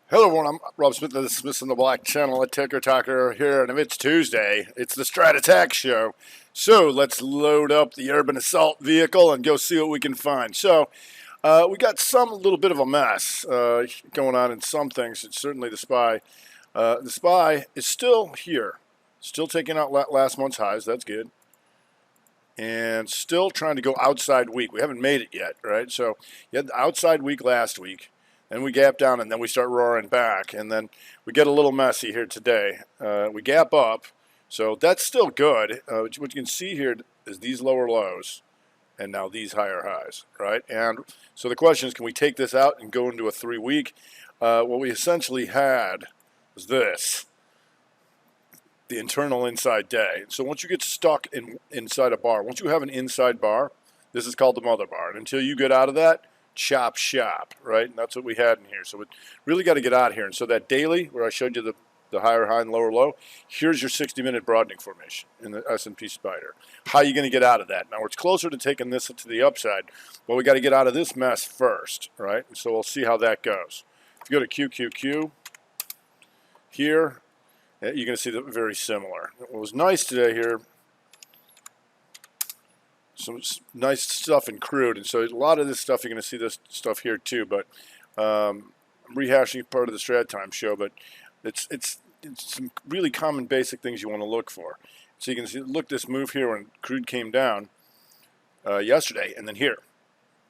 Hello everyone, I'm Rob Smith of the Smiths in the Black channel at Ticker Talker here, and if it's Tuesday, it's the StratAttack show. So let's load up the urban assault vehicle and go see what we can find. So we got a little bit of a mess going on in some things. It's certainly the SPY. The SPY is still here, still taking out last month's highs. That's good. And still trying to go outside week. We haven't made it yet, right? So you had the outside week last week. Then we gap down, and then we start roaring back. And then we get a little messy here today. We gap up, so that's still good. What you can see here is these lower lows and now these higher highs, right? And so the question is, can we take this out and go into a 3-week? What we essentially had was this, the internal inside day. So once you get stuck inside a bar, once you have an inside bar, this is called the mother bar. And until you get out of that, chop shop, right? And that's what we had in here. So we really got to get out of here. And so that daily, where I showed you the higher high and lower low, here's your 60-minute broadening formation in the S&P Spider. How are you going to get out of that? Now, it's closer to taking this to the upside, but we got to get out of this mess first, right? So we'll see how that goes. If you go to QQQ here, you're going to see that very similar. What was nice today here, some nice stuff in crude, and so a lot of this stuff, you're going to see this stuff here too, but I'm rehashing part of the Strat Time show, but it's some really common basic things you want to look for. So you can see, look, this move here when crude came down yesterday, and then here,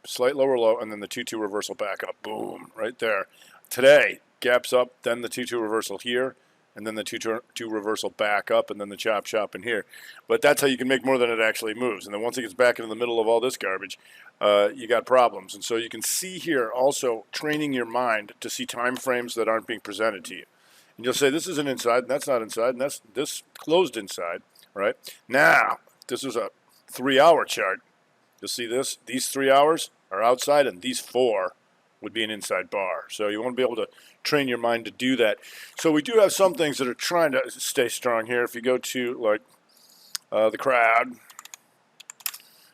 slight lower low, and then the 2-2 reversal back up, boom, right there. Today, gaps up, then the 2-2 reversal here, and then the 2-2 reversal back up, and then the chop shop in here. But that's how you can make more than it actually moves. And then once it gets back into the middle of all this garbage, you got problems. And so you can see here also training your mind to see time frames that aren't being presented to you. And you'll say, this isn't inside, and that's not inside, and that's this closed inside, right? Now, this is a 3-hour chart. You'll see this. These 3 hours are outside, and these 4 would be an inside bar. So you want to be able to train your mind to do that. So we do have some things that are trying to stay strong here. If you go to like the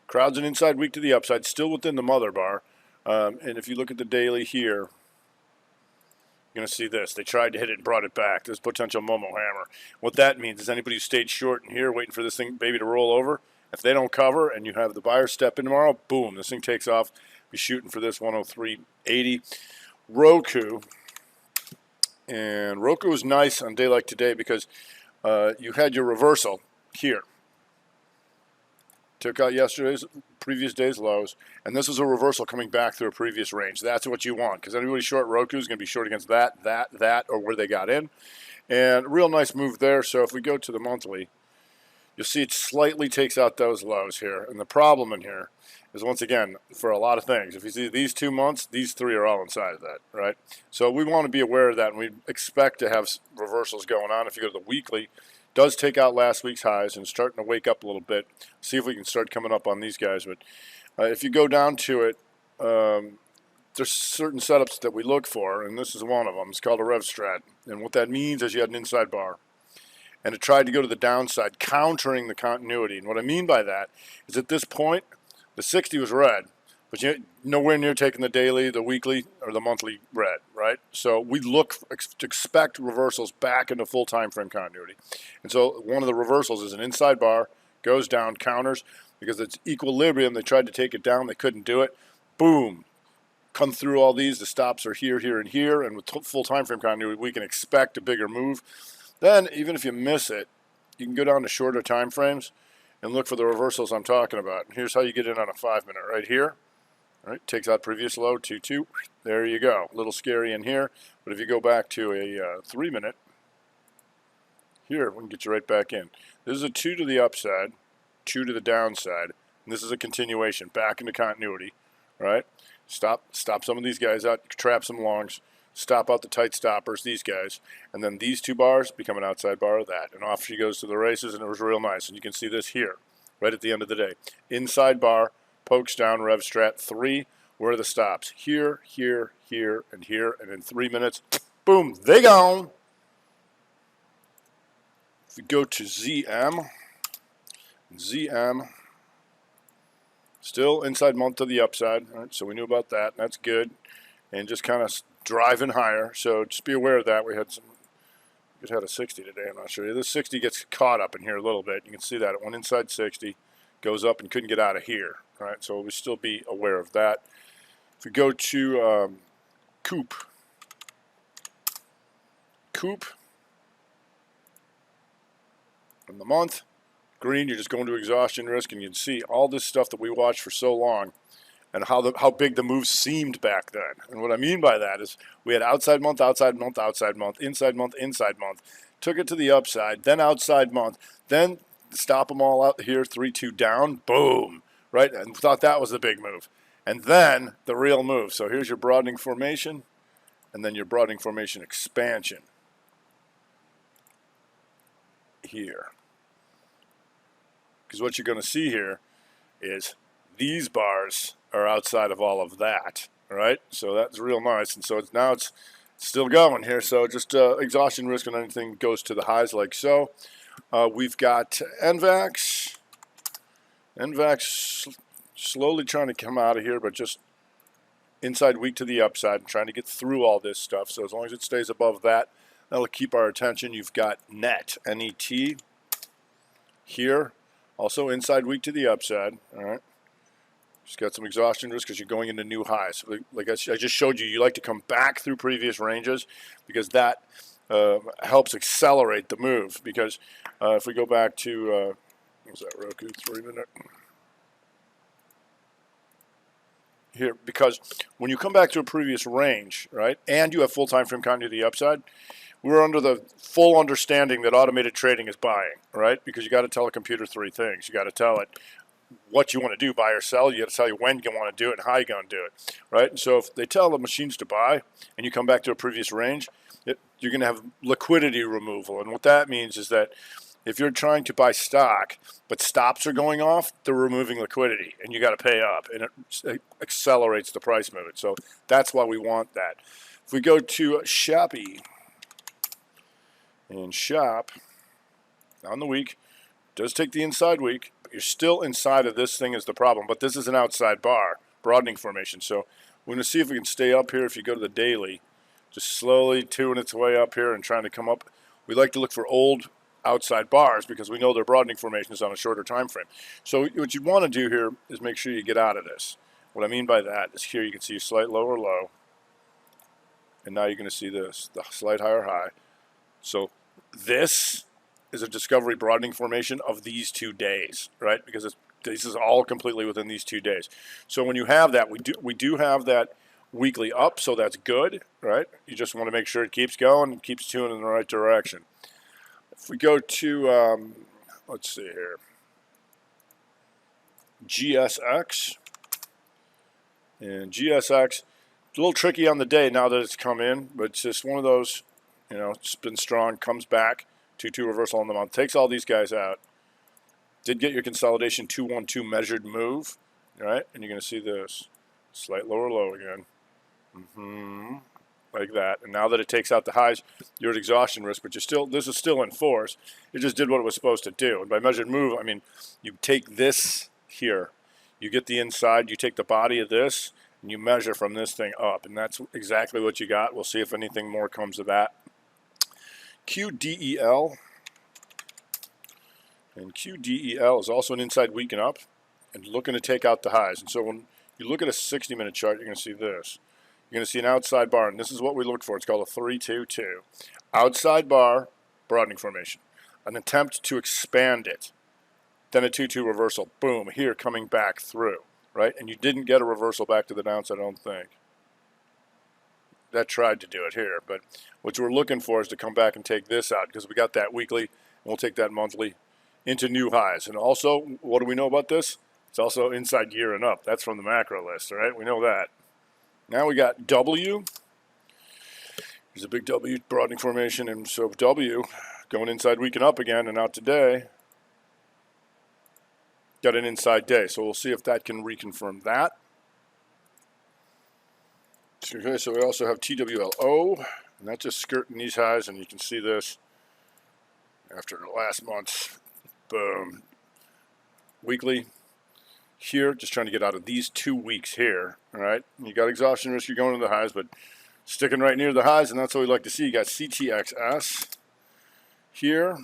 crowd's an inside week to the upside, still within the mother bar. And if you look at the daily here, you're going to see this. They tried to hit it and brought it back. There's potential Momo hammer. What that means is anybody who stayed short in here waiting for this thing baby to roll over, if they don't cover and you have the buyer step in tomorrow, boom, this thing takes off. Be shooting for this 103.80. Roku. And Roku was nice on a day like today because you had your reversal here. Took out previous day's lows, and this is a reversal coming back through a previous range. That's what you want, because anybody short Roku is going to be short against that, or where they got in. And real nice move there. So if we go to the monthly, you'll see it slightly takes out those lows here. And the problem in here is, once again, for a lot of things, if you see these 2 months, these 3 are all inside of that, right? So we want to be aware of that, and we expect to have reversals going on. If you go to the weekly, it does take out last week's highs and starting to wake up a little bit. See if we can start coming up on these guys. But if you go down to it, there's certain setups that we look for, and this is one of them. It's called a Rev Strat. And what that means is you had an inside bar, and it tried to go to the downside, countering the continuity. And what I mean by that is, at this point, the 60 was red, but you're nowhere near taking the daily, the weekly, or the monthly red, right? So we expect reversals back into full time frame continuity. And so one of the reversals is an inside bar, goes down, counters, because it's equilibrium. They tried to take it down. They couldn't do it. Boom. Come through all these. The stops are here, here, and here. And with full time frame continuity, we can expect a bigger move. Then, even if you miss it, you can go down to shorter time frames and look for the reversals I'm talking about. And here's how you get in on a 5-minute right here. All right, takes out previous low, 2-2. There you go. A little scary in here, but if you go back to a 3-minute, here, we can get you right back in. This is a 2 to the upside, 2 to the downside, and this is a continuation, back into continuity, right? Stop some of these guys out, trap some longs, stop out the tight stoppers, these guys, and then these 2 bars become an outside bar of that. And off she goes to the races, and it was real nice. And you can see this here, right at the end of the day. Inside bar, pokes down, Rev Strat 3. Where are the stops? Here, here, here, and here. And in 3 minutes, boom, they gone. If we go to ZM, still inside month to the upside. All right, so we knew about that. That's good. and just kind of driving higher. So just be aware of that. We had a 60 today. I'm not sure. This 60 gets caught up in here a little bit. You can see that it went inside 60, goes up and couldn't get out of here. All right, so we still be aware of that. If we go to Coop in the month, green, you're just going to exhaustion risk, and you can see all this stuff that we watched for so long and how big the moves seemed back then. And what I mean by that is we had outside month, outside month, outside month, inside month, inside month, took it to the upside, then outside month, then stop them all out here, 3-2 down, boom, right? And thought that was the big move. And then the real move. So here's your broadening formation, and then your broadening formation expansion here. Because what you're going to see here is these bars are outside of all of that, all right? So that's real nice. And so it's still going here. So just exhaustion risk on anything goes to the highs like so. We've got NVAX. NVAX slowly trying to come out of here, but just inside weak to the upside and trying to get through all this stuff. So as long as it stays above that, that'll keep our attention. You've got NET, N-E-T, here. Also inside weak to the upside, all right? Just got some exhaustion risk because you're going into new highs. Like I just showed you, you like to come back through previous ranges because that helps accelerate the move. Because if we go back to, what was that, Roku, 3-minute? Here, because when you come back to a previous range, right, and you have full time frame continuity to the upside, we're under the full understanding that automated trading is buying, right? Because you got to tell a computer three things. You got to tell it what you want to do, buy or sell. You got to tell you when you want to do it and how you're going to do it, right? And so if they tell the machines to buy and you come back to a previous range, you're going to have liquidity removal. And what that means is that if you're trying to buy stock, but stops are going off, they're removing liquidity, and you got to pay up, and it accelerates the price movement. So that's why we want that. If we go to Shoppy, and Shop, on the week, does take the inside week, but you're still inside of this thing is the problem. But this is an outside bar, broadening formation. So we're going to see if we can stay up here. If you go to the daily, just slowly chewing its way up here and trying to come up. We like to look for old outside bars because we know their broadening formation is on a shorter time frame. So what you want to do here is make sure you get out of this. What I mean by that is here you can see a slight lower low, and now you're going to see this, the slight higher high. So this is a discovery broadening formation of these 2 days, right? Because this is all completely within these 2 days. So when you have that, we do have that weekly up, so that's good, right? You just want to make sure it keeps going and keeps tuning in the right direction. If we go to, let's see here, GSX, and GSX, it's a little tricky on the day now that it's come in, but it's just one of those, you know, it's been strong, comes back, 2-2 reversal on the month, takes all these guys out. Did get your consolidation 2-1-2 measured move, right? And you're going to see this slight lower low again, like that. And now that it takes out the highs, you're at exhaustion risk, but this is still in force. It just did what it was supposed to do. And by measured move, I mean you take this here, you get the inside, you take the body of this, and you measure from this thing up, and that's exactly what you got. We'll see if anything more comes of that. QDEL, and QDEL is also an inside weak and up and looking to take out the highs. And so when you look at a 60-minute chart, you're going to see this. You're going to see an outside bar, and this is what we look for. It's called a 3-2-2. Outside bar, broadening formation. An attempt to expand it. Then a 2-2 reversal. Boom, here coming back through, right? And you didn't get a reversal back to the downside, I don't think. That tried to do it here, but what we're looking for is to come back and take this out because we got that weekly, and we'll take that monthly into new highs. And also, what do we know about this? It's also inside year and up. That's from the macro list, all right? We know that. Now we got W. There's a big W broadening formation, and so W going inside week and up again, and out today got an inside day. So we'll see if that can reconfirm that. Okay, so we also have TWLO, and that's just skirting these highs, and you can see this after last month. Boom. Weekly here, just trying to get out of these 2 weeks here, All right, you got exhaustion risk. You're going to the highs, but sticking right near the highs, and that's what we like to see. You got CTXS here,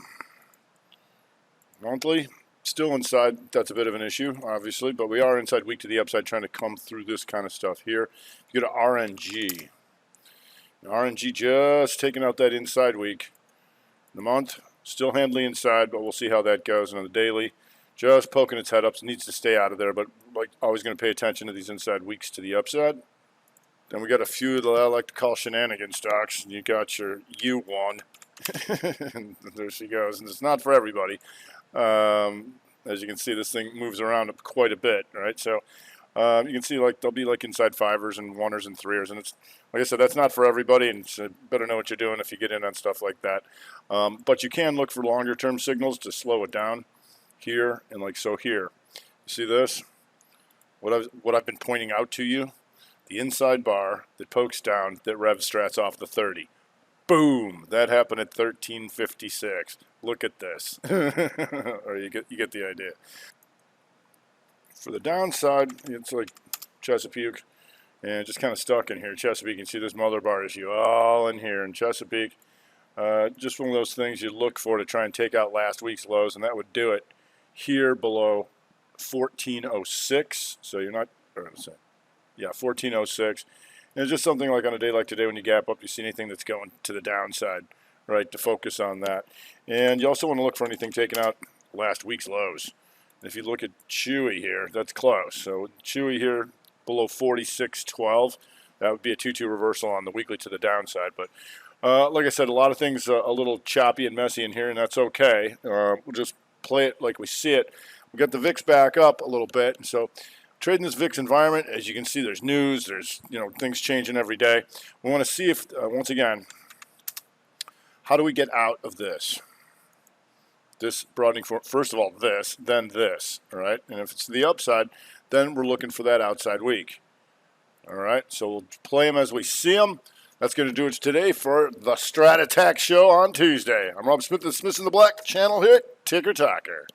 monthly, still inside. That's a bit of an issue, obviously, but we are inside week to the upside, trying to come through this kind of stuff here. You go to RNG. RNG just taking out that inside week. The month, still handling inside, but we'll see how that goes. And on the daily, just poking its head up. So it needs to stay out of there, but like always going to pay attention to these inside weeks to the upside. Then we got a few that I like to call shenanigan stocks. You got your U1. And there she goes. And it's not for everybody. As you can see, this thing moves around quite a bit, right? So you can see like they'll be like inside fivers and oneers and threers, and it's like I said, that's not for everybody, and so better know what you're doing if you get in on stuff like that. But you can look for longer term signals to slow it down here and like so here. You see this? What I've been pointing out to you, the inside bar that pokes down that Rev Strat's off the 30. Boom! That happened at 1356. Look at this. Or you get the idea. For the downside, it's like Chesapeake, and just kind of stuck in here. Chesapeake, you can see this mother bar issue all in here. And Chesapeake, just one of those things you look for to try and take out last week's lows, and that would do it here below 1406. So you're not, yeah, 1406. And it's just something like on a day like today when you gap up, you see anything that's going to the downside, right, to focus on that. And you also want to look for anything taking out last week's lows. If you look at Chewy here, that's close. So Chewy here below 46.12, that would be a 2-2 reversal on the weekly to the downside. But like I said, a lot of things a little choppy and messy in here, and that's okay. We'll just play it like we see it. We got the VIX back up a little bit, and so trading this VIX environment, as you can see, there's news, there's things changing every day. We want to see if once again, how do we get out of this? This broadening for, first of all, this, then this, all right? And if it's the upside, then we're looking for that outside week, all right? So we'll play them as we see them. That's going to do it today for the StratAttack show on Tuesday. I'm Rob Smith, the Smiths in the Black channel here at Ticker Talker.